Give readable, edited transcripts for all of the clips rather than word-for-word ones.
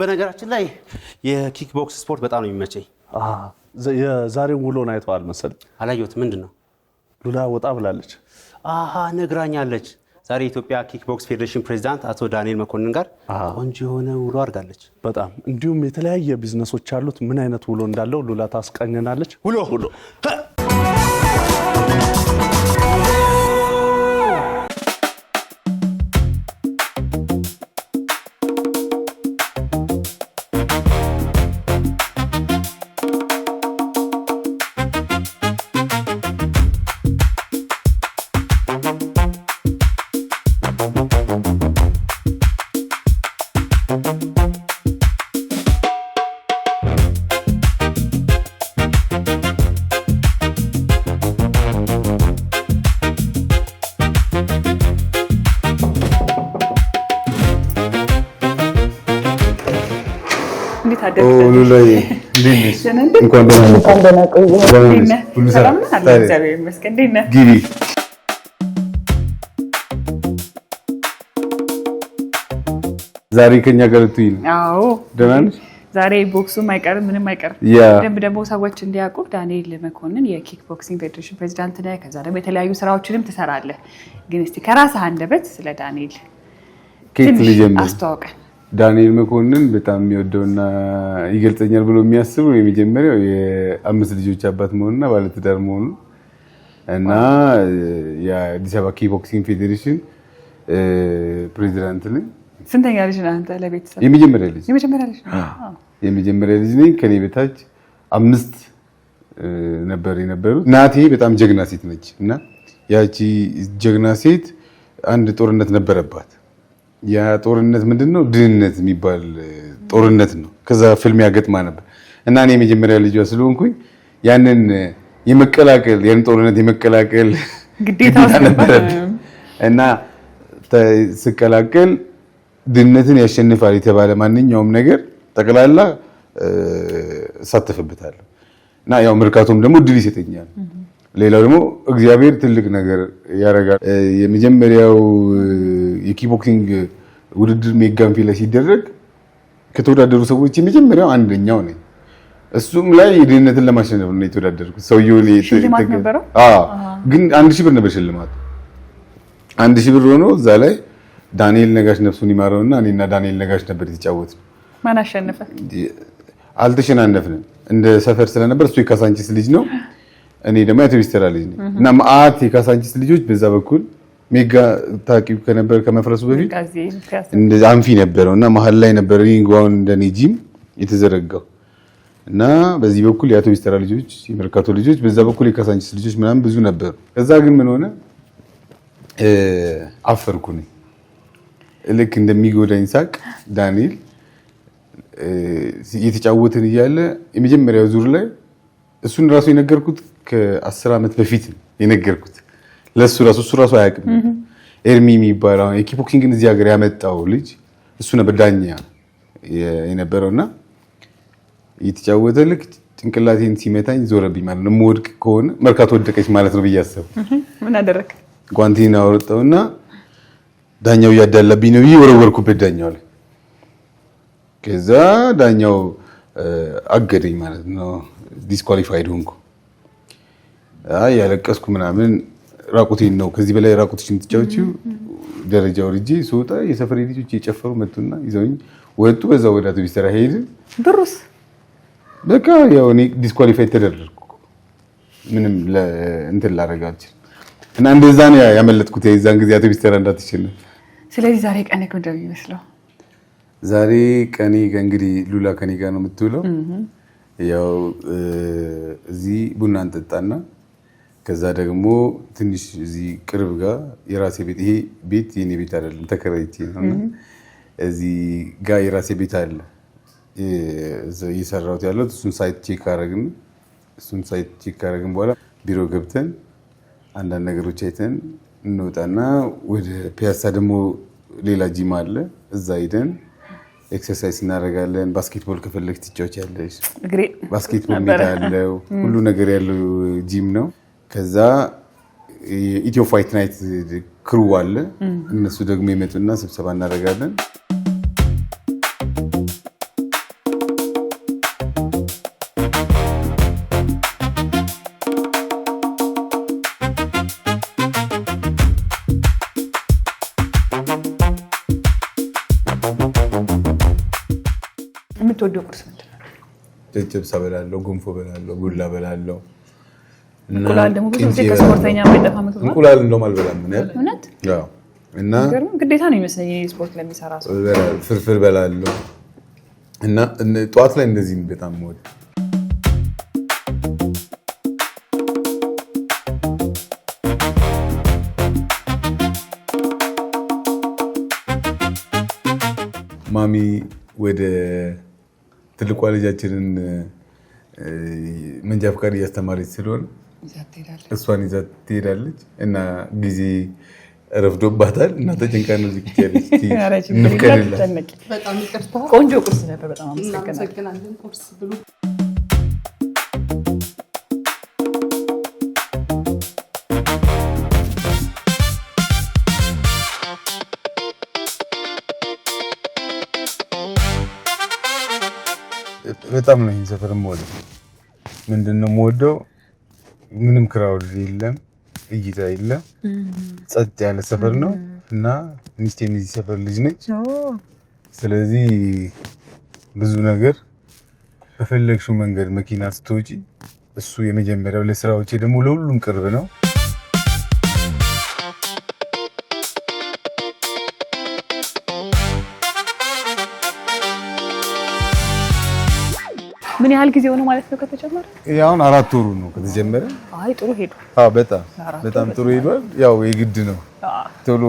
በነገራችን ላይ የኪክ ቦክስ ስፖርት በጣም ነው የሚመቸኝ። የዛሬው ውሎን አይተዋል መሰል? አላየሁትም። ምንድነው? ሉላ ወጣ ብላለች። ነግራኛለች። ዛሬ የኢትዮጵያ ኪክ ቦክስ ፌዴሬሽን ፕሬዝዳንት አቶ ዳንኤል መኮንን ጋር ቆንጆ የሆነ ውሎ አድርጋለች። በጣም እንዲሁም የተለያየ ቢዝነሶች አሉት። ምን አይነት ውሎ እንዳለው ሉላ ታስቀኘናለች። ውሎ ዛሬ ከኛ ጋር ትይል? አዎ ደህና ነሽ? ዛሬ ቦክሱም አይቀርም ምንም አይቀርም። ደግሞ ሰዎች እንዲያውቁ ዳንኤል መኮንን የኪክ ቦክሲንግ ፌዴሬሽን ፕሬዝዳንት ነህ። ከዛ ደግሞ የተለያዩ ስራዎችንም ትሰራለህ። ግን እስቲ ከራስህ አንደበት ስለ ዳንኤል አስተዋውቀን። ዳንኤል መኮንን በጣም የሚወደውና ይገልጸኛል ብሎ የሚያስበው የመጀመሪያው የአምስት ልጆች አባት መሆኑና ባለትዳር መሆኑ እና የአዲስ አበባ ኪክ ቦክሲንግ ፌዴሬሽን ፕሬዝዳንት ነኝ። ስንተኛ ልጅ ነህ አንተ ለቤተሰብ? የመጀመሪያ ልጅ። የመጀመሪያ ልጅ ነኝ። ከኔ በታች 5 ነበር የነበሩት። እናቴ በጣም ጀግና ሴት ነች እና ያቺ ጀግና ሴት አንድ ጦርነት ነበረባት። ያ ጦርነት ምንድነው? ድህነት የሚባል ጦርነት ነው። ከዛ ፍልሚያ ገጥማ ነበር እና እኔ የመጀመሪያ ልጇ ስለሆንኩኝ ያንን የመቀላቀል ያን ጦርነት የመቀላቀል ግዴታ ነበረብኝ እና ስቀላቀል ድህነትን ያሸንፋል የተባለ ማንኛውም ነገር ጠቅላላ እሳተፍበታለሁ እና ያው ምርካቶም ደግሞ ድል ይሰጠኛል። ሌላው ደግሞ እግዚአብሔር ትልቅ ነገር ያደርጋል። የመጀመሪያው የኪክ ቦክሲንግ ውድድር ሜጋንፊ ላይ ሲደረግ ከተወዳደሩ ሰዎች የመጀመሪያው አንደኛው ነኝ። እሱም ላይ ድህነትን ለማሸነፍ ነው የተወዳደርኩት። ሰውየው ሽልማት ነበረው? ግን 1000 ብር ነበር ሽልማት። 1000 ብር ሆኖ እዛ ላይ ዳንኤል ነጋሽ ነፍሱን ይማረውና እኔና ዳንኤል ነጋሽ ነበር የተጫወትነው። ማን አሸነፈ? አልተሸናነፍንም። እንደ ሰፈር ስለነበር እሱ የካሳንቺስ ልጅ ነው፣ እኔ ደግሞ የአውቶቡስ ተራ ልጅ ነኝ እና ማአት የካሳንቺስ ልጆች በዛ በኩል ሜጋ ታቂው ከነበር ከመፍረሱ በፊት እንደዛ አንፊ ነበረውና መሀል ላይ ነበር ሪንግዋን እንደኔ ጂም የተዘረጋው እና በዚህ በኩል የአውቶቡስ ተራ ልጆች፣ የመርካቶ ልጆች፣ በዛ በኩል የካሳንቺስ ልጆች ምናምን ብዙ ነበሩ። ከዛ ግን ምን ሆነ? አፈርኩኝ። ልክ እንደሚጎዳኝ ሳቅ ዳንኤል እየተጫወትን እያለ የመጀመሪያው ዙር ላይ እሱን ራሱ የነገርኩት ከ10 ዓመት በፊት የነገርኩት ለሱ ራሱ አያውቅም። ኤርሚ የሚባለው የኪክ ቦክሲንግን እዚህ ሀገር ያመጣው ልጅ እሱ ነበር ዳኛ የነበረውና እየተጫወተ ልክ ጭንቅላቴን ሲመታኝ ዞረብኝ ማለት ነው። የምወድቅ ከሆነ መርካቶ ወደቀች ማለት ነው ብዬ አሰብኩ። ምን አደረክ? ጓንቴን አወጣውና ዳኛው እያዳለብኝ ነው ብዬ ወረወርኩበት ዳኛው ላይ። ከዛ ዳኛው አገደኝ ማለት ነው። ዲስኳሊፋይድ ሆንኩ። ያለቀስኩ ምናምን ራቁቴን ነው። ከዚህ በላይ ራቁትሽን ትጫወቺው ደረጃ ወርጄ ስወጣ የሰፈሬ ልጆች እየጨፈሩ መጡና ይዘውኝ ወጡ። በዛ ወደ አውቶቡስ ተራ ሄድን። ብሩስ በቃ ያው እኔ ዲስኳሊፋይድ ተደረግኩ። ምንም እንትን ላደርግ አልችልም እና እንደዛ ነው ያመለጥኩት የዛን ጊዜ አውቶቡስ ተራ እንዳትሸነፍ። ስለዚህ ዛሬ ቀኔ ምንድን ነው የሚመስለው? ዛሬ ቀኔ እንግዲህ ሉላ ከኔ ጋር ነው የምትውለው። ያው እዚህ ቡና እንጠጣና ከዛ ደግሞ ትንሽ እዚህ ቅርብ ጋር የራሴ ቤት፣ ይሄ ቤት የኔ ቤት አይደለም ተከራይቼ ነውና እዚህ ጋር የራሴ ቤት አለ እየሰራሁት ያለው። እሱን ሳይት ቼክ አደረግን በኋላ ቢሮ ገብተን አንዳንድ ነገሮች አይተን እንወጣና ወደ ፒያሳ ደግሞ ሌላ ጂም አለ፣ እዛ ሄደን ኤክሰርሳይዝ እናደርጋለን። ባስኬትቦል ከፈለግሽ ትጫወቻለሽ። ባስኬትቦል ሜዳ ያለው ሁሉ ነገር ያለው ጂም ነው። ከዛ ኢትዮ ፋይት ናይት ክሩ አለ፣ እነሱ ደግሞ ይመጡና ስብሰባ እናደርጋለን። የምትወደው ቁርስ ምንድን ነው? ጨጨብሳ በላለሁ፣ ገንፎ በላለሁ፣ ቡላ በላለሁ። እንቁላል ደግሞ ብዙ ጊዜ ከስፖርተኛ የማይጠፋ ምግብ ነው። እንቁላል እንደውም አልበላም ምን ያህል እውነት? ያው እና ግዴታ ነው ይመስለኝ ስፖርት ለሚሰራ ሰው። ፍርፍር በላለሁ እና ጠዋት ላይ እንደዚህ በጣም ወደ ማሚ ወደ ትልቋ ልጃችንን መንጃ ፈቃድ እያስተማረች ስለሆነ እሷን ይዛ ትሄዳለች እና ጊዜ ረፍዶባታል እና ተጨንቃ ነው እዚህ ያለች። በጣም ይቅርታ። ቆንጆ ቁርስ ነበር። በጣም አመሰግናለን። ቁርስ ብሉ። በጣም ነው ይሄን ሰፈር የምወደው። ምንድነው የምወደው? ምንም ክራውድ የለም፣ እይታ የለም፣ ጸጥ ያለ ሰፈር ነው እና ሚስቴም እዚህ ሰፈር ልጅ ነች። ስለዚህ ብዙ ነገር በፈለግሽው መንገድ መኪና ስትወጪ እሱ የመጀመሪያው፣ ለስራዎቼ ደግሞ ለሁሉም ቅርብ ነው። ምን ያህል ጊዜ ሆነ ማለት ነው ከተጀመረ? አሁን 4 ወሩ ነው ከተጀመረ። አይ ጥሩ ሄዱ። አዎ በጣም ጥሩ ሄዷል። ያው የግድ ነው ቶሎ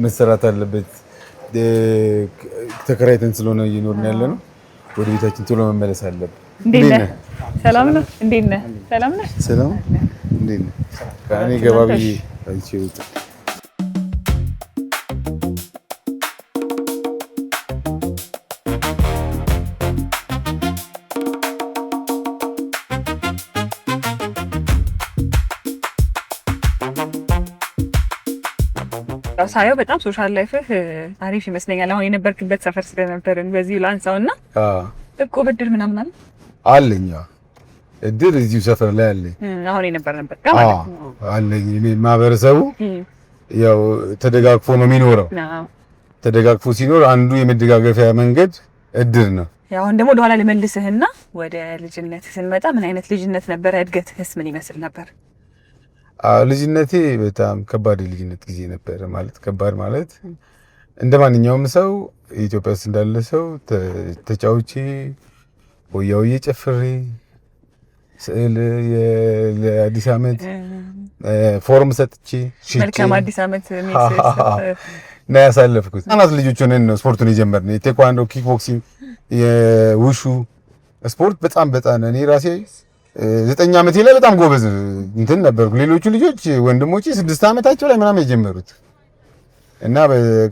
መሰራት አለበት። ተከራይተን ስለሆነ እየኖርን ያለ ነው። ወደ ቤታችን ቶሎ መመለስ አለብን። እንዴት ነህ? ሰላም ነው? እንዴት ነህ? ሰላም ነህ? ሰላም እንዴት ነህ? ከእኔ ገባ ብዬ አይቼው ሳየው በጣም ሶሻል ላይፍህ አሪፍ ይመስለኛል። አሁን የነበርክበት ሰፈር ስለነበርን በዚህ ላንሳውና እቁብ እድር ምናምን አለ አለኝ። እድር እዚሁ ሰፈር ላይ አለኝ። አሁን የነበርንበት ጋር ማለት ነው አለኝ። ማህበረሰቡ ያው ተደጋግፎ ነው የሚኖረው። ተደጋግፎ ሲኖር አንዱ የመደጋገፊያ መንገድ እድር ነው። ያው አሁን ደግሞ ወደኋላ ልመልስህና ወደ ልጅነት ስንመጣ ምን አይነት ልጅነት ነበረ? እድገትህስ ምን ይመስል ነበር? ልጅነቴ በጣም ከባድ የልጅነት ጊዜ ነበር። ማለት ከባድ ማለት እንደ ማንኛውም ሰው ኢትዮጵያ ውስጥ እንዳለ ሰው ተጫውቼ ሆያውዬ ጨፍሬ ስዕል ለአዲስ ዓመት ፎርም ሰጥቼ መልካም አዲስ ዓመት ነው ያሳለፍኩት። እናት ልጆች ሆነን ነው ስፖርቱን የጀመርነው። የቴኳንዶ፣ ኪክ ቦክሲንግ፣ የውሹ ስፖርት በጣም እኔ ራሴ 9 ዓመቴ ላይ በጣም ጎበዝ እንትን ነበርኩ። ሌሎቹ ልጆች ወንድሞቼ 6 ዓመታቸው ላይ ምናምን የጀመሩት እና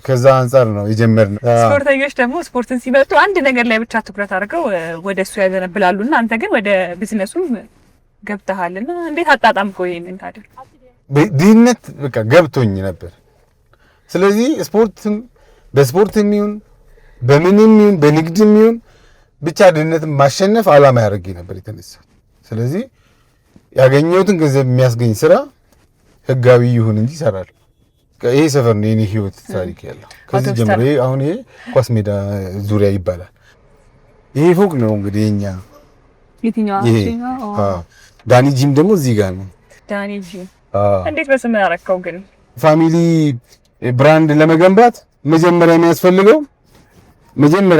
ከዛ አንፃር ነው የጀመርነው። ስፖርተኞች ደግሞ ስፖርትን ሲመጡ አንድ ነገር ላይ ብቻ ትኩረት አድርገው ወደሱ ያዘነብላሉና አንተ ግን ወደ ቢዝነሱም ገብተሃልና እንዴት አጣጣምከው ይሄንን ታዲያ? ድህነት በቃ ገብቶኝ ነበር። ስለዚህ በስፖርትም ይሁን በምንም ይሁን በንግድም ይሁን ብቻ ድህነትን ማሸነፍ ዓላማ ያደርገኝ ነበር የተነሳ። ስለዚህ ያገኘሁትን ገንዘብ የሚያስገኝ ስራ ህጋዊ ይሁን እንጂ እሰራለሁ። ይሄ ሰፈር ነው የኔ ህይወት ታሪክ ያለው። ከዚህ ጀምሮ አሁን ይሄ ኳስ ሜዳ ዙሪያ ይባላል። ይሄ ፎቅ ነው እንግዲህ የኛ የትኛው? ዳኒ ጂም ደግሞ እዚህ ጋር ነው። ዳኒ ጂም እንዴት በስም ያረከው? ግን ፋሚሊ ብራንድ ለመገንባት መጀመሪያ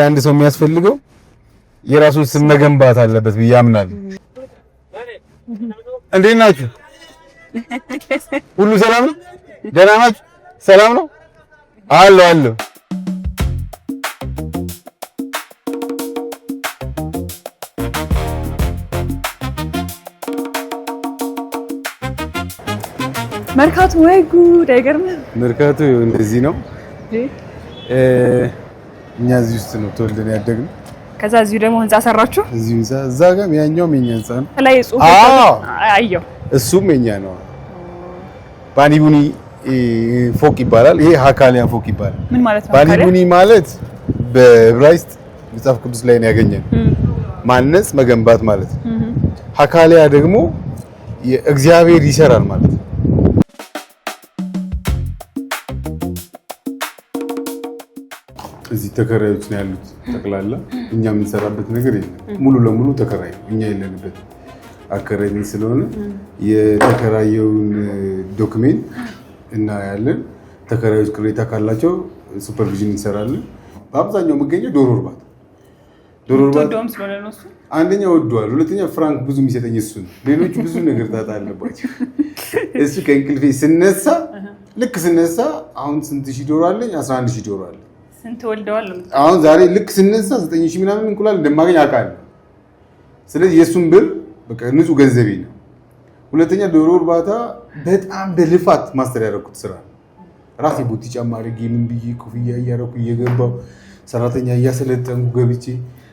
አንድ ሰው የሚያስፈልገው የራሱን ስም መገንባት አለበት ብዬ አምናለሁ። እንዴት ናችሁ? ሁሉ ሰላም ነው? ደህና ናችሁ? ሰላም ነው? አለሁ። መርካቶ ወይ ጉድ! አይገርምም? መርካቶ እንደዚህ ነው። እኛ እዚህ ውስጥ ነው ተወልደን ያደግነው። ከዛ እዚሁ ደግሞ ህንጻ ሰራችሁ? እዚሁ ህንጻ እዛ ጋር ያኛውም የኛ ህንጻ ነው። ላይ ጽሁፍ አየሁ። እሱም የኛ ነው። ባኒቡኒ ፎቅ ይባላል። ይሄ ሀካሊያ ፎቅ ይባላል። ምን ማለት ነው? ባኒቡኒ ማለት በዕብራይስጥ መጽሐፍ ቅዱስ ላይ ነው ያገኘነው። ማነጽ መገንባት ማለት ነው። ሀካሊያ ደግሞ እግዚአብሔር ይሰራል ማለት ነው። እዚህ ተከራዮች ነው ያሉት ጠቅላላ። እኛ የምንሰራበት ነገር የለም። ሙሉ ለሙሉ ተከራይ ነው። እኛ የለንበት አከራይ ስለሆነ የተከራየውን ዶክሜንት እናያለን። ተከራዮች ቅሬታ ካላቸው ሱፐርቪዥን እንሰራለን። በአብዛኛው የሚገኘው ዶሮ እርባታ ዶም ስለሆነ ነው እሱ። አንደኛ ወዷል፣ ሁለተኛ ፍራንክ ብዙ የሚሰጠኝ እሱ ነው። ሌሎቹ ብዙ ነገር ጣጣ አለባቸው። እሱ ከእንቅልፌ ስነሳ ልክ ስነሳ አሁን ስንት ሺህ ዶሮ አለኝ? 11 ሺህ ዶሮ አለኝ። ስንት ወልደዋል? አሁን ዛሬ ልክ ስነሳ 9 ሺህ ምናምን እንቁላል እንደማገኝ አውቃለሁ። ስለዚህ የእሱን ብር በቃ ንጹህ ገንዘቤ ነው። ሁለተኛ ዶሮ እርባታ በጣም በልፋት ማስተር ያደረኩት ስራ ነው። ራሴ ቦቲ ጫማ አድርጌ ምን ብዬ ኮፍያ እያደረኩ እየገባሁ ሰራተኛ እያሰለጠንኩ ገብቼ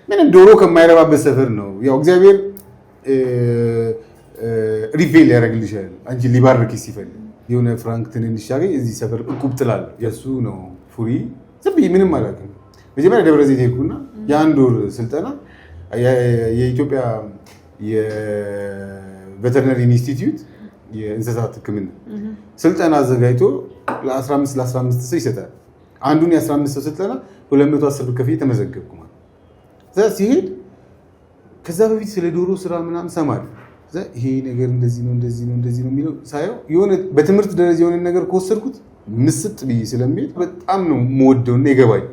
ምንም ዶሮ ከማይረባበት ሰፈር ነው። ያው እግዚአብሔር ሪቬል ያደርግልሻል አንቺ ሊባርክሽ ሲፈልግ። የሆነ ፍራንክ ትንንሽ ያገኝ እዚህ ሰፈር እቁብ ጥላለሁ። የእሱ ነው ፉሪ። ዝም ብዬ ምንም አላውቅም። መጀመሪያ ደብረ ዘይት ሄድኩና የአንድ ወር ስልጠና የኢትዮጵያ የቬተርነሪ ኢንስቲትዩት የእንስሳት ሕክምና ስልጠና አዘጋጅቶ ለ15 ሰው ይሰጣል። አንዱን የ15 ሰው ስልጠና 210 ብር ከፍዬ ተመዘገብኩ ማለት ነው። ሲሄድ ከዛ በፊት ስለ ዶሮ ስራ ምናምን ሰማለሁ። ይሄ ነገር እንደዚህ ነው የሚለው ሳየው የሆነ በትምህርት ደረጃ የሆነ ነገር ከወሰድኩት ምስጥ ብዬ ስለሚሄድ በጣም ነው የምወደውና ይገባኝ።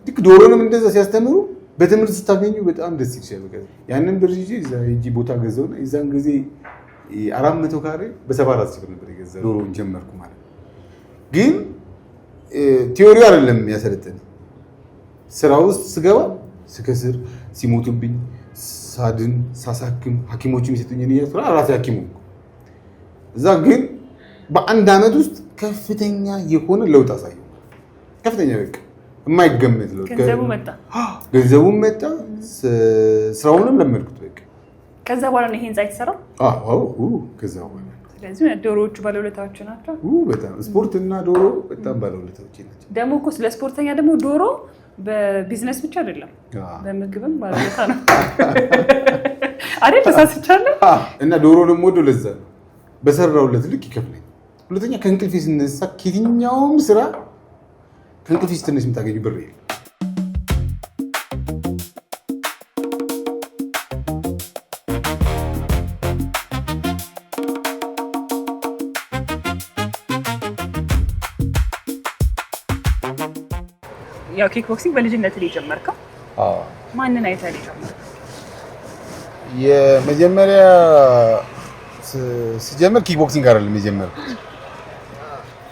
ልክ ዶሮንም እንደዛ ሲያስተምሩ በትምህርት ስታገኙ በጣም ደስ ይችላል። ያንን ብር ይዤ እዛ ሂጂ ቦታ ገዛውና የዛን ጊዜ 400 ካሬ በ74 ሺህ ብር ነበር የገዛው። ዶሮን ጀመርኩ ማለት ነው። ግን ቲዮሪው አይደለም ያሰለጠኝ። ስራ ውስጥ ስገባ ስከስር ሲሞቱብኝ ሳድን ሳሳክም ሐኪሞቹ የሚሰጡኝን እያስፈራ ራሴ ሐኪሙ እዛ ግን በአንድ አመት ውስጥ ከፍተኛ የሆነ ለውጥ አሳየው። ከፍተኛ በቃ የማይገመት ለውጥ። ገንዘቡም መጣ፣ ስራውንም ለመድኩት በቃ። ከዛ በኋላ ነው ይሄ ህንጻ የተሰራው? አዎ ከዛ በኋላ። ስለዚህ ዶሮዎቹ ባለውለታዎች ናቸው። በጣም ስፖርት እና ዶሮ በጣም ባለውለታዎች ናቸው። ደግሞ እኮ ስለ ስፖርተኛ ደግሞ ዶሮ በቢዝነስ ብቻ አይደለም በምግብም ባለውለታ ነው አይደል? ተሳስቻለሁ። እና ዶሮ ደግሞ ወደ ለዛ ነው በሰራውለት ልክ ይከፍለኝ። ሁለተኛ ከእንቅልፌ ስነሳ ከየትኛውም ስራ ከእንቅልፌ ስትነሽ የምታገኙ ብር የለም። ያው ኪክ ቦክሲንግ በልጅነት ላይ ጀመርከው? አዎ። ማንን አይተህ ጀመርከው? የመጀመሪያ ሲጀምር ኪክ ቦክሲንግ አይደለም የጀመርኩት።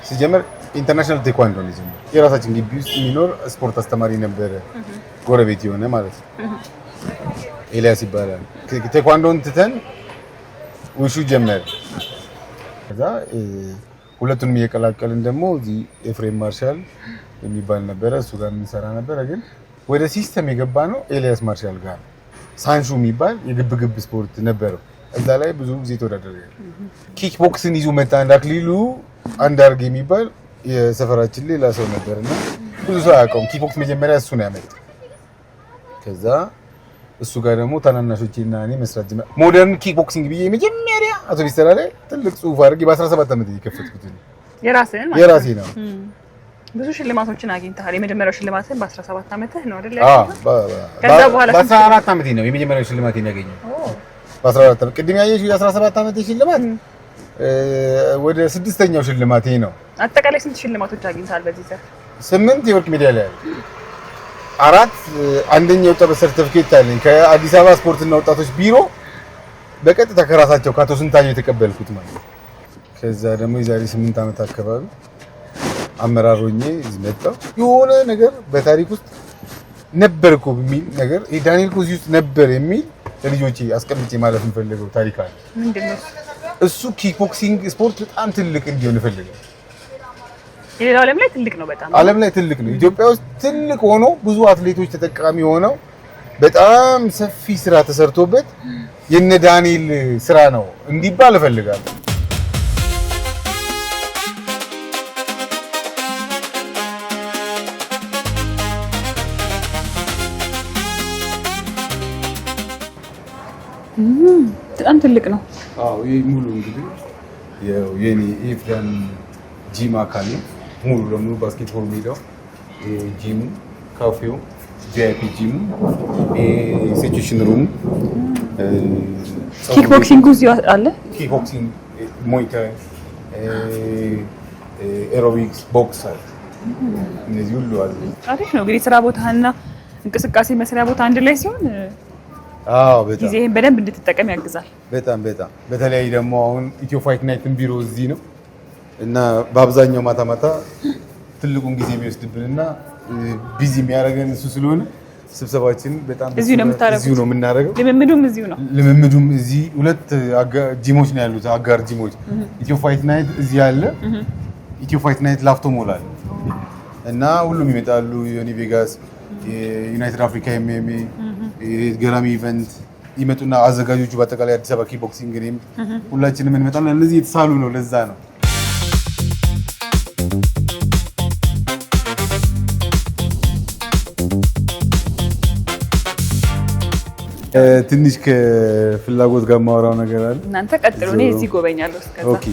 ሲጀምር ኢንተርናሽናል ቴኳንዶ ነው የጀመርኩት። የራሳችን ግቢ ውስጥ የሚኖር ስፖርት አስተማሪ ነበረ፣ ጎረቤት የሆነ ማለት ነው። ኤልያስ ይባላል። ቴኳንዶን ትተን ውሹ ጀመር። ከዛ ሁለቱንም እየቀላቀልን ደግሞ እዚህ ኤፍሬም ማርሻል የሚባል ነበረ፣ እሱ ጋር የምንሰራ ነበረ። ግን ወደ ሲስተም የገባ ነው ኤልያስ ማርሻል ጋር ሳንሹ የሚባል የግብግብ ስፖርት ነበረው። እዛ ላይ ብዙ ጊዜ ተወዳደረ። ኪክ ቦክስን ይዞ መጣ። እንዳክሊሉ አንዳርግ የሚባል የሰፈራችን ሌላ ሰው ነበርና ብዙ ሰው አያውቀውም። ኪክ ቦክስ መጀመሪያ እሱ ነው ያመጣው። ከዛ እሱ ጋር ደግሞ ታናናሾቼና እኔ መስራት ጀመረ። ሞደርን ኪክ ቦክሲንግ ብዬ መጀመሪያ አውቶቢስ ተራ ላይ ትልቅ ጽሑፍ አድርጌ በ17 ዓመት የከፈትኩት የራሴ ነው። ብዙ ሽልማቶችን አግኝተሃል። የመጀመሪያው ሽልማትን በ17 ዓመትህ ነው አይደል? ከዛ በኋላ በ14 ዓመቴ ነው የመጀመሪያው ሽልማቴን ያገኘው። በ14 ዓመት ቅድም ያየሽው የ17 ዓመቴ ሽልማት ወደ 6ኛው ሽልማቴ ነው። አጠቃላይ ስንት ሽልማቶች አግኝተሃል በዚህ ዘርፍ? 8 የወርቅ ሜዳሊያ አለ። 4 አንደኛ የወጣበት ሰርቲፊኬት አለኝ ከአዲስ አበባ ስፖርትና ወጣቶች ቢሮ በቀጥታ ከራሳቸው ከአቶ ስንታየው የተቀበልኩት ማለት ነው። ከዛ ደግሞ የዛሬ 8 ዓመት አካባቢ አመራር ሆኜ መጣሁ። የሆነ ነገር በታሪክ ውስጥ ነበር እኮ የሚል ነገር ዳንኤል እኮ እዚህ ውስጥ ነበር የሚል ለልጆቼ አስቀምጬ ማለት የምፈልገው ታሪክ አለ። ምንድነው እሱ? ኪክ ቦክሲንግ ስፖርት በጣም ትልቅ እንዲሆን እፈልጋለሁ። የሌላው ዓለም ላይ ትልቅ ነው፣ በጣም ዓለም ላይ ትልቅ ነው። ኢትዮጵያ ውስጥ ትልቅ ሆኖ ብዙ አትሌቶች ተጠቃሚ ሆነው በጣም ሰፊ ስራ ተሰርቶበት የነ ዳንኤል ስራ ነው እንዲባል እፈልጋለሁ። በጣም ትልቅ ነው። አዎ ይሄ ሙሉ እንግዲህ የኔ ኤፍዳን ጂም አካል ነው። ሙሉ ለሙሉ ባስኬትቦል ሜዳው ጂሙ ካፌው፣ ቪአይፒ ጂሙ፣ ሲቹዌሽን ሩም፣ ኪክ ቦክሲንግ እዚሁ አለ። ኪክ ቦክሲንግ፣ ሞይታይ፣ ኤሮቢክስ፣ ቦክስ አለ። እነዚህ ሁሉ አሉ። አሪፍ ነው እንግዲህ ስራ ቦታና እንቅስቃሴ መስሪያ ቦታ አንድ ላይ ሲሆን በጣም ጊዜህን በደንብ እንድትጠቀም ያግዛል። በጣም በተለይ ደግሞ አሁን ኢትዮ ፋይት ናይትን ቢሮ እዚህ ነው እና በአብዛኛው ማታ ማታ ትልቁን ጊዜ የሚወስድብንና ቢዚ የሚያደርገን እሱ ስለሆነ ስብሰባችን በጣም እዚሁ ነው የምናደርገው። ልምምዱም እዚሁ ነው። ልምምዱም እዚህ ሁለት ጂሞች ነው ያሉት፣ አጋር ጂሞች። ኢትዮ ፋይት ናይት እዚህ አለ፣ ኢትዮ ፋይት ናይት ላፍቶ ሞል አለ እና ሁሉም ይመጣሉ። ዮኒ ቬጋስ፣ ዩናይትድ አፍሪካ ኤምኤምኤ፣ ገራሚ ኢቨንት ይመጡና አዘጋጆቹ በአጠቃላይ አዲስ አበባ ኪክ ቦክሲንግ ሁላችንም እንመጣለን። እነዚህ የተሳሉ ነው። ለዛ ነው ትንሽ ከፍላጎት ጋር ማወራው ነገር አለ። እናንተ ቀጥሉ፣ እኔ እዚህ ጎበኛለሁ እስከዛ። ኦኬ።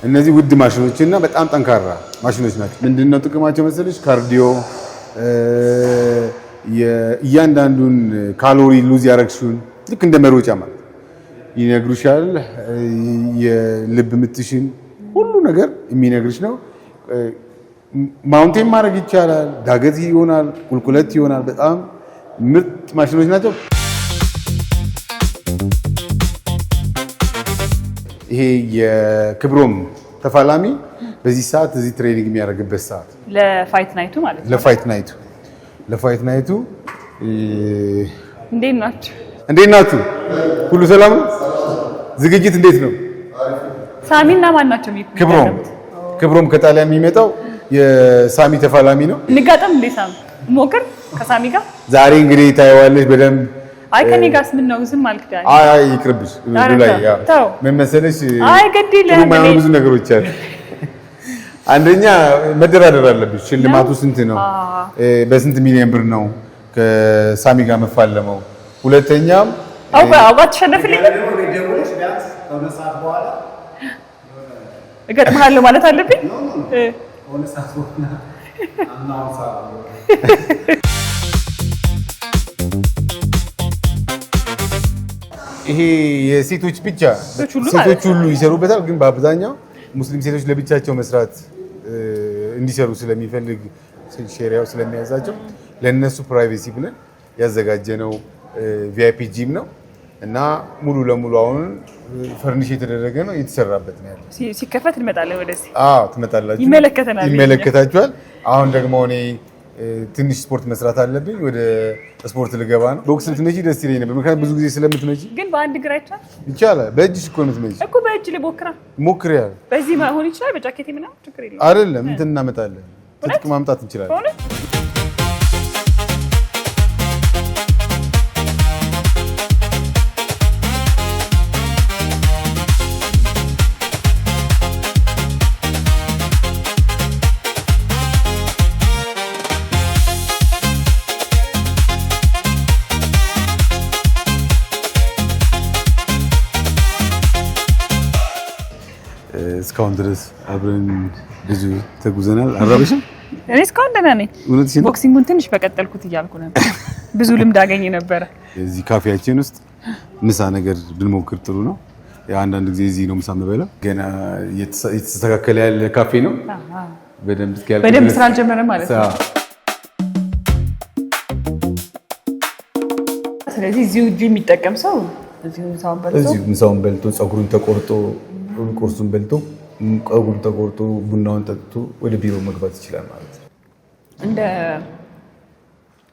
እነዚህ ውድ ማሽኖች እና በጣም ጠንካራ ማሽኖች ናቸው። ምንድነው ጥቅማቸው መሰለሽ? ካርዲዮ እያንዳንዱን ካሎሪ ሉዝ ያረግሽውን ልክ እንደ መሮጫ ማለት ይነግሩሻል። የልብ ምትሽን ሁሉ ነገር የሚነግርሽ ነው። ማውንቴን ማድረግ ይቻላል። ዳገት ይሆናል፣ ቁልቁለት ይሆናል። በጣም ምርጥ ማሽኖች ናቸው። ይሄ የክብሮም ተፋላሚ በዚህ ሰዓት እዚህ ትሬኒንግ የሚያደርግበት ሰዓት ለፋይት ናይቱ ማለት ነው። ለፋይት ናይቱ እንዴት ናችሁ? እንዴት ናችሁ? ሁሉ ሰላም ነው? ዝግጅት እንዴት ነው? ሳሚና ማን ናቸው? ክብሮም ከጣሊያን የሚመጣው የሳሚ ተፋላሚ ነው። እንጋጠም እንዴ? ሳሚ ሞክር ከሳሚ ጋር ዛሬ እንግዲህ ታየዋለሽ በደንብ። አይ ከኔ ጋርስ ምን ነው ዝም አልክ? ዳኒ አይ ይቅርብሽ። ላይ ምን መሰለሽ፣ አይ ገድልህ ብዙ ነገሮች አሉ። አንደኛ መደራደር አለብሽ። ሽልማቱ ስንት ነው? በስንት ሚሊዮን ብር ነው ከሳሚ ጋር መፋለመው? ሁለተኛም አውቃ ተሸነፍልኝ እገጥምሃለሁ ማለት አለብኝ። ይሄ የሴቶች ብቻ ሴቶች ሁሉ ይሰሩበታል፣ ግን በአብዛኛው ሙስሊም ሴቶች ለብቻቸው መስራት እንዲሰሩ ስለሚፈልግ ሼሪያው ስለሚያዛቸው ለነሱ ፕራይቬሲ ብለን ያዘጋጀነው ቪአይፒ ጂም ነው እና ሙሉ ለሙሉ አሁን ፈርኒሽ የተደረገ ነው፣ የተሰራበት ነው ያለው። ሲከፈት እንመጣለን ወደዚህ። ትመጣላችሁ፣ ይመለከታል። አሁን ደግሞ እኔ ትንሽ ስፖርት መስራት አለብኝ። ወደ ስፖርት ልገባ ነው። ቦክስ ልትመጪ ደስ ይለኝ ነበር፣ ምክንያቱም ብዙ ጊዜ ስለምትመጪ። ግን በአንድ እግር አይቻል ይቻላል። በእጅሽ እኮ ነው የምትመጪ እኮ። በእጅ ልሞክራ ሞክሪያለሁ። በዚህ መሆን ይችላል። በጃኬቴ ምናምን ችግር የለም። አይደለም እንትን እናመጣለን፣ ትጥቅ ማምጣት እንችላለን። እስካሁን ድረስ አብረን ብዙ ተጉዘናል። አራበሽም እኔ እስካሁን ደህና ነኝ። ቦክሲንጉን ትንሽ በቀጠልኩት እያልኩ ነበር። ብዙ ልምድ አገኘ ነበረ። እዚህ ካፌያችን ውስጥ ምሳ ነገር ብንሞክር ጥሩ ነው። አንዳንድ ጊዜ እዚህ ነው ምሳ የምበላው። ገና የተስተካከለ ያለ ካፌ ነው። በደንብ ስራ አልጀመረም ማለት ነው። ስለዚህ እዚሁ የሚጠቀም ሰው እዚሁ ምሳውን በልቶ ፀጉሩን ተቆርጦ ቁርሱን በልቶ ቀጉን ተቆርጦ ቡናውን ጠጥቶ ወደ ቢሮ መግባት ይችላል ማለት ነው። እንደ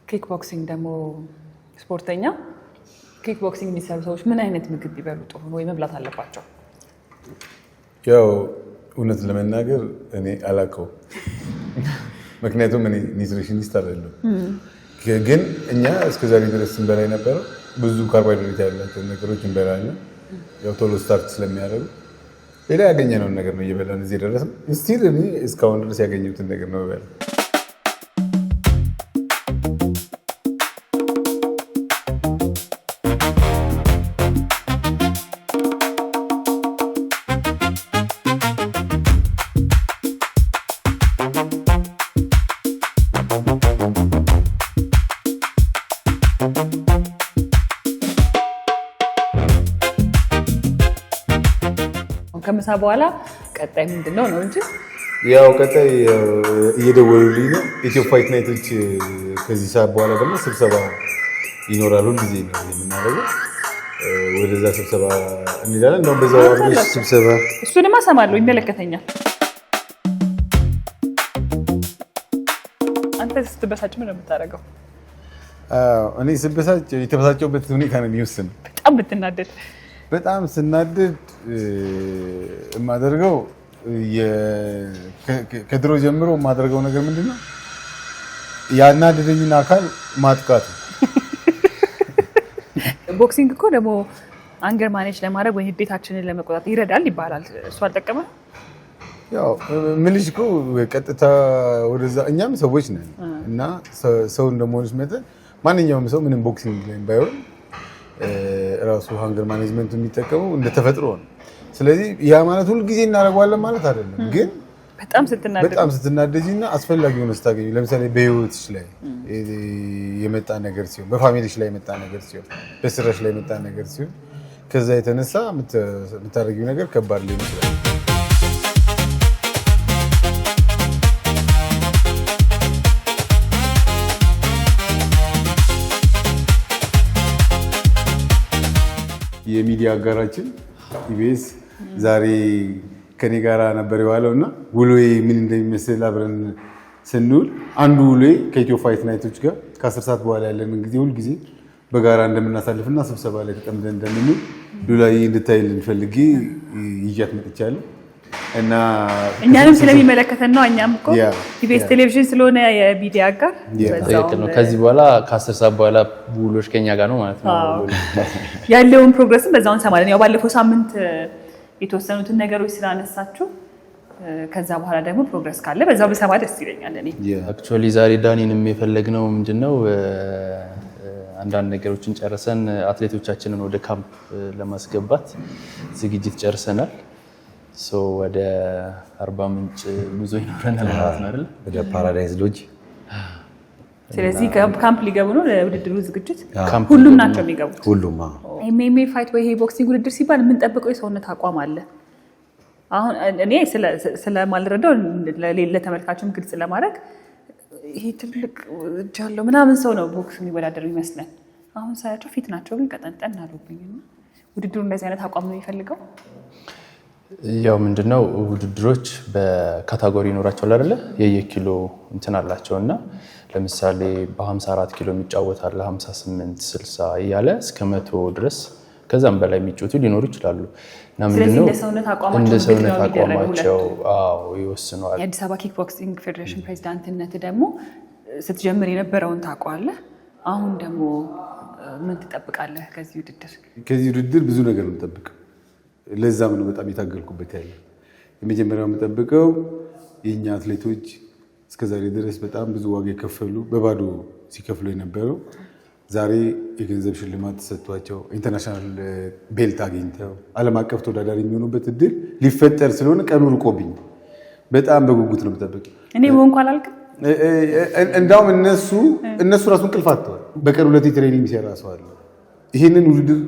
ኪክ ቦክሲንግ ደግሞ ስፖርተኛ ኪክ ቦክሲንግ የሚሰሩ ሰዎች ምን አይነት ምግብ ቢበሉ ጥሩ ነው ወይ መብላት አለባቸው? ያው እውነት ለመናገር እኔ አላውቀውም፣ ምክንያቱም እኔ ኒውትሪሽኒስት አይደለሁም። ግን እኛ እስከዛሬ ድረስ ስንበላ የነበረው ብዙ ካርቦሃይድሬት ያላቸው ነገሮች እንበላለን። ያው ቶሎ ስታርት ስለሚያደርጉ ሌላ ያገኘነውን ነገር ነው እየበላን እዚህ ደረስን። ስቲል እኔ እስካሁን ድረስ ያገኘሁትን ነገር ነው በላ ከምሳ በኋላ ቀጣይ ምንድነው ነው እንጂ ያው ቀጣይ እየደወሉልኝ ነው ኢትዮ ፋይት ናይቶች ከዚህ ሰዓት በኋላ ደግሞ ስብሰባ ይኖራል። ሁሉ ጊዜ ነው የምናደርገው። ወደዛ ስብሰባ እንሄዳለን። እንደውም በዛው አብረን ስብሰባ እሱንማ እሰማለሁ፣ ይመለከተኛል። አንተ ስትበሳጭ ምን ነው የምታደርገው? እኔ ስበሳጭ የተበሳጨሁበት ሁኔታ ነው የሚወስነው። በጣም ብትናደድ? በጣም ስናደድ የማደርገው ከድሮ ጀምሮ የማደርገው ነገር ምንድነው ያናደደኝን አካል ማጥቃት ነው። ቦክሲንግ እኮ ደግሞ አንገር ማኔጅ ለማድረግ ወይ ንዴታችንን ለመቆጣጠር ይረዳል ይባላል። እሱ አልጠቀመም? ያው ምልሽ እኮ ቀጥታ ወደዛ እኛም ሰዎች ነን እና ሰው እንደመሆንሽ መጠን ማንኛውም ሰው ምንም ቦክሲንግ ላይ ባይሆን ራሱ ሃንገር ማኔጅመንቱ የሚጠቀመው እንደ ተፈጥሮ ነው። ስለዚህ ያ ማለት ሁሉ ጊዜ እናደርገዋለን ማለት አይደለም፣ ግን በጣም ስትናደጂና አስፈላጊ ሆነ ስታገኙ፣ ለምሳሌ በህይወትሽ ላይ የመጣ ነገር ሲሆን፣ በፋሚሊሽ ላይ የመጣ ነገር ሲሆን፣ በስራሽ ላይ የመጣ ነገር ሲሆን ከዛ የተነሳ የምታደርጊው ነገር ከባድ ሊሆን ይችላል። የሚዲያ አጋራችን ኢቢኤስ ዛሬ ከኔ ጋር ነበር የዋለው እና ውሎዬ ምን እንደሚመስል አብረን ስንውል አንዱ ውሎዬ ከኢትዮ ፋይት ናይቶች ጋር ከ10 ሰዓት በኋላ ያለንን ጊዜ ሁል ጊዜ በጋራ እንደምናሳልፍና ስብሰባ ላይ ተጠምደን እንደምንውል ሉላዬ እንድታይልን ፈልጌ ይዣት መጥቻለሁ እና እኛንም ስለሚመለከተን ነው። እኛም እኮ ኢቢኤስ ቴሌቪዥን ስለሆነ የሚዲያ አጋር ነው። ከዚህ በኋላ ከ10 ሰዓት በኋላ ውሎሽ ከኛ ጋር ነው ማለት ነው። ያለውን ፕሮግረስን በዛው እንሰማለን። ያው ባለፈው ሳምንት የተወሰኑትን ነገሮች ስላነሳችሁ ከዛ በኋላ ደግሞ ፕሮግረስ ካለ በዛው በሰባ ደስ ይለኛል። እኔ አክቹአሊ ዛሬ ዳኒንም የፈለግነው ምንድነው አንዳንድ ነገሮችን ጨርሰን አትሌቶቻችንን ወደ ካምፕ ለማስገባት ዝግጅት ጨርሰናል። ወደ አርባ ምንጭ ጉዞ ይኖረናል ማለት ነው አይደል? ወደ ፓራዳይዝ ሎጅ። ስለዚህ ካምፕ ሊገቡ ነው ለውድድሩ ዝግጅት። ሁሉም ናቸው የሚገቡት? ሁሉም። ኤምኤምኤ ፋይት ወይ ቦክሲንግ ውድድር ሲባል የምንጠብቀው የሰውነት አቋም አለ። አሁን እኔ ስለማልረዳው ለተመልካችም ግልጽ ለማድረግ ይሄ ትልቅ እጅ ያለው ምናምን ሰው ነው ቦክስ የሚወዳደሩ ይመስላል። አሁን ሳያቸው ፊት ናቸው ግን ቀጠንጠን አሉብኝ። ውድድሩ እንደዚህ አይነት አቋም ነው የሚፈልገው? ያው ምንድነው ውድድሮች በካታጎሪ ይኖራቸዋል አይደለ? የየኪሎ እንትን አላቸውና ለምሳሌ በ54 ኪሎ የሚጫወታል 58 60 እያለ እስከ 100 ድረስ ከዛም በላይ የሚጫወቱ ሊኖሩ ይችላሉ። እና ምንድነው እንደ ሰውነት አቋማቸው ይወስነዋል። የአዲስ አበባ ኪክ ቦክሲንግ ፌዴሬሽን ፕሬዚዳንትነት ደግሞ ስትጀምር የነበረውን ታውቀዋለህ። አሁን ደግሞ ምን ትጠብቃለህ ከዚህ ውድድር? ከዚህ ውድድር ብዙ ነገር ነው የምጠብቀው። ለዛም ነው በጣም የታገልኩበት ያለ። የመጀመሪያው የምጠብቀው የኛ አትሌቶች እስከዛሬ ድረስ በጣም ብዙ ዋጋ የከፈሉ በባዶ ሲከፍሉ የነበረው ዛሬ የገንዘብ ሽልማት ተሰጥቷቸው ኢንተርናሽናል ቤልት አግኝተው ዓለም አቀፍ ተወዳዳሪ የሚሆኑበት እድል ሊፈጠር ስለሆነ ቀኑ ርቆብኝ በጣም በጉጉት ነው የምጠብቀው። እኔ ሆንኩ አላልክም? እንዳውም እነሱ ራሱ እንቅልፍ አጥተዋል። በቀን 2 ትሬኒንግ የሚሰራ ሰው አለ። ይህንን ውድድር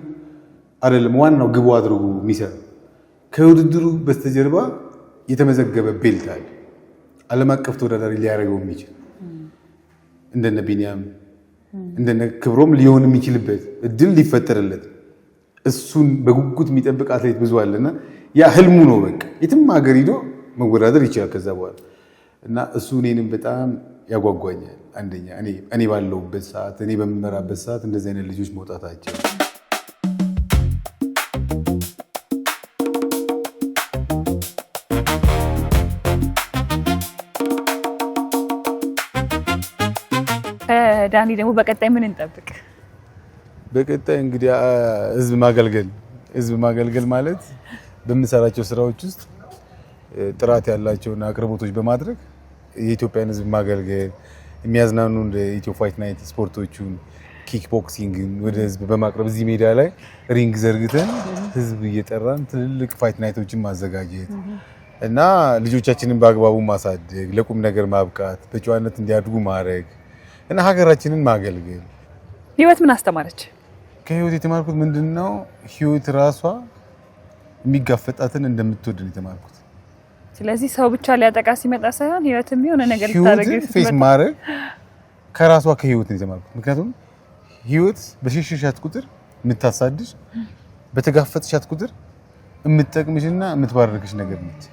አይደለም ዋናው ግቡ አድርጉ የሚሰራ ከውድድሩ በስተጀርባ የተመዘገበ ቤልት አለ። ዓለም አቀፍ ተወዳዳሪ ሊያደርገው የሚችል እንደነ ቢኒያም እንደነ ክብሮም ሊሆን የሚችልበት እድል ሊፈጠርለት እሱን በጉጉት የሚጠብቅ አትሌት ብዙ አለና ያ ህልሙ ነው። በቃ የትም ሀገር ሂዶ መወዳደር ይችላል ከዛ በኋላ እና እሱ እኔንም በጣም ያጓጓኛል። አንደኛ እኔ ባለሁበት ሰዓት እኔ በምመራበት ሰዓት እንደዚህ አይነት ልጆች መውጣታቸው ዳኒ ደግሞ በቀጣይ ምን እንጠብቅ? በቀጣይ እንግዲህ ህዝብ ማገልገል ማለት በምንሰራቸው ስራዎች ውስጥ ጥራት ያላቸውን አቅርቦቶች በማድረግ የኢትዮጵያን ህዝብ ማገልገል፣ የሚያዝናኑ እንደ ኢትዮ ፋይት ናይት ስፖርቶቹን ኪክ ቦክሲንግን ወደ ህዝብ በማቅረብ እዚህ ሜዳ ላይ ሪንግ ዘርግተን ህዝብ እየጠራን ትልልቅ ፋይት ናይቶችን ማዘጋጀት እና ልጆቻችንን በአግባቡ ማሳደግ፣ ለቁም ነገር ማብቃት፣ በጨዋነት እንዲያድጉ ማድረግ እና ሀገራችንን ማገልገል። ህይወት ምን አስተማረች? ከህይወት የተማርኩት ምንድነው? ህይወት ራሷ የሚጋፈጣትን እንደምትወድ ነው የተማርኩት። ስለዚህ ሰው ብቻ ሊያጠቃ ሲመጣ ሳይሆን ህይወትም የሆነ ነገር ልታረግ ፌስ ማድረግ ከራሷ ከህይወት ነው የተማርኩት። ምክንያቱም ህይወት በሽሽሻት ቁጥር የምታሳድሽ፣ በተጋፈጥሻት ቁጥር የምትጠቅምሽና የምትባረክሽ ነገር ነች።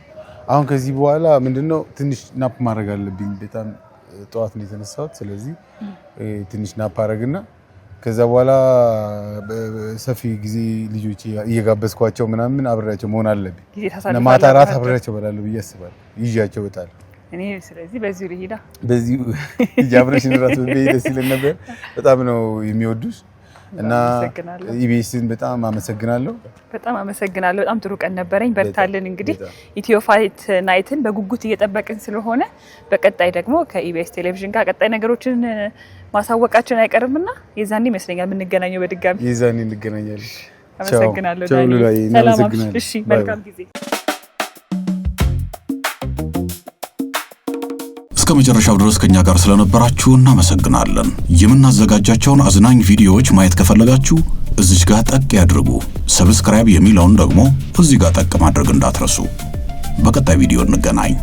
አሁን ከዚህ በኋላ ምንድነው ትንሽ ናፕ ማድረግ አለብኝ። በጣም ጠዋት ነው የተነሳሁት። ስለዚህ ትንሽ ናፕ አደረግና ከዛ በኋላ ሰፊ ጊዜ ልጆች እየጋበዝኳቸው ምናምን አብሬያቸው መሆን አለብኝ። ማታ እራት አብሬያቸው እበላለሁ ብዬ አስባለሁ። ይዣቸው እወጣለሁ እኔ። ስለዚህ በዚሁ ልሂዳ፣ በዚሁ እያብረሽን እራት በቤት ደስ ይለን ነበር። በጣም ነው የሚወዱሽ እና ኢቢኤስን በጣም አመሰግናለሁ። በጣም አመሰግናለሁ። በጣም ጥሩ ቀን ነበረኝ። በርታልን። እንግዲህ ኢትዮ ፋይት ናይትን በጉጉት እየጠበቅን ስለሆነ በቀጣይ ደግሞ ከኢቢኤስ ቴሌቪዥን ጋር ቀጣይ ነገሮችን ማሳወቃችን አይቀርምና የዛኔ ይመስለኛል የምንገናኘው በድጋሚ። የዛኔ እንገናኛለን። አመሰግናለሁ ዳኒ። ሰላም። እሺ፣ መልካም ጊዜ። እስከ መጨረሻው ድረስ ከኛ ጋር ስለነበራችሁ እናመሰግናለን። የምናዘጋጃቸውን አዝናኝ ቪዲዮዎች ማየት ከፈለጋችሁ እዚች ጋር ጠቅ ያድርጉ። ሰብስክራይብ የሚለውን ደግሞ እዚህ ጋር ጠቅ ማድረግ እንዳትረሱ። በቀጣይ ቪዲዮ እንገናኝ።